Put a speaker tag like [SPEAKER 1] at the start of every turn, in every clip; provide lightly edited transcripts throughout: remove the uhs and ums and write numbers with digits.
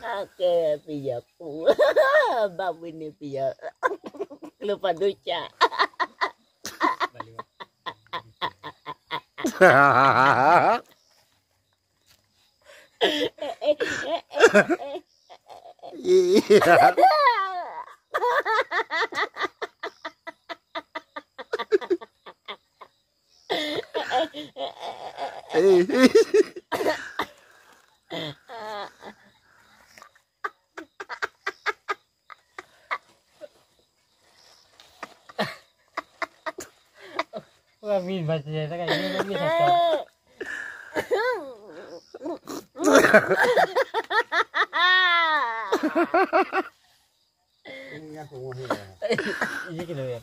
[SPEAKER 1] Oke, piyaku. Babu ini piyak. Lupa duca.
[SPEAKER 2] Iya.
[SPEAKER 3] Wah, min baca cerita kayak ini lagi satu.
[SPEAKER 2] Ini aku mau ya.
[SPEAKER 3] Ini kilo ya.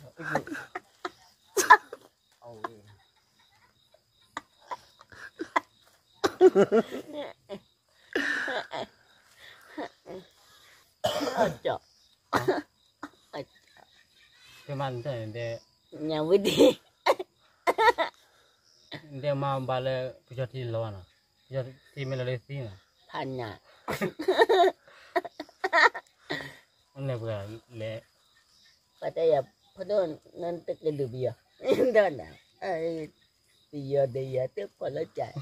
[SPEAKER 1] Ojo.
[SPEAKER 3] Cuman dia
[SPEAKER 1] Nyawudi.
[SPEAKER 3] dia mau balik pucat di luar na. Pucat di Malaysia na.
[SPEAKER 1] Hanya.
[SPEAKER 3] Ini bukan le.
[SPEAKER 1] Pada ya, pada nanti kedua biar. Dana. Dia tu kalau cai.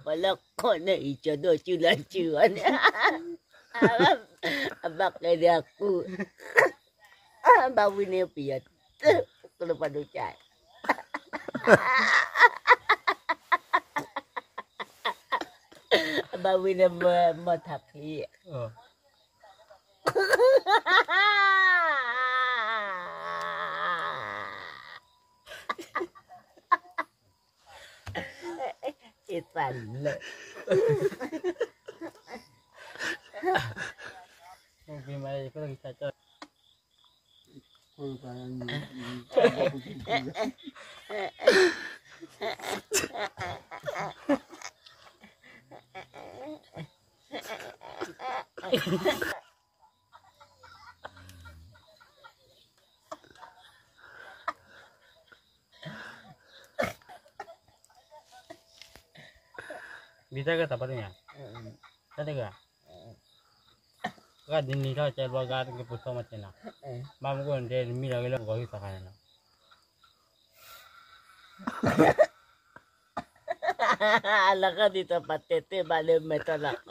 [SPEAKER 1] Kalau kau nak ijo do culan. Abang kerja aku. Bawa ni biar. Kalau pada cai. Bawa ni matak ni.
[SPEAKER 3] Oh.
[SPEAKER 1] Isan le.
[SPEAKER 3] Mungkin mai ko lagi cacat.
[SPEAKER 2] Oh, kayaknya.
[SPEAKER 3] Bisa ke tempatnya? Ada ke? Kan ini kalau cewek bagar ke pusat macam na. Mamu kan dia mila gila kau itu kan na.
[SPEAKER 1] Alaka di tempat tete balik metolak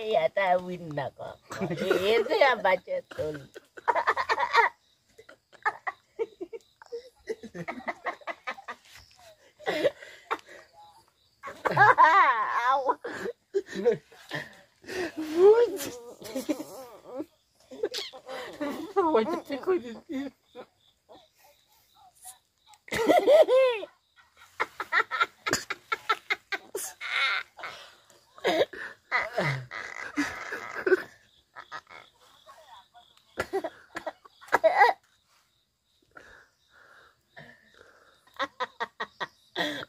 [SPEAKER 1] ya tawin ako. Itu yang baca tul.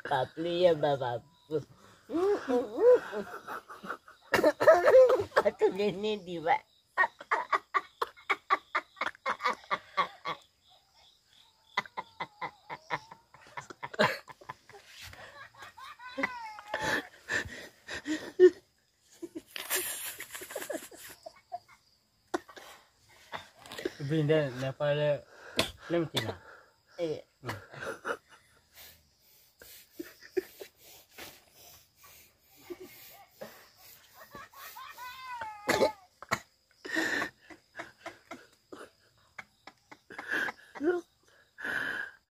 [SPEAKER 1] Papli ya bapak. Atau ini diva.
[SPEAKER 3] Benda Nepal lem Cina.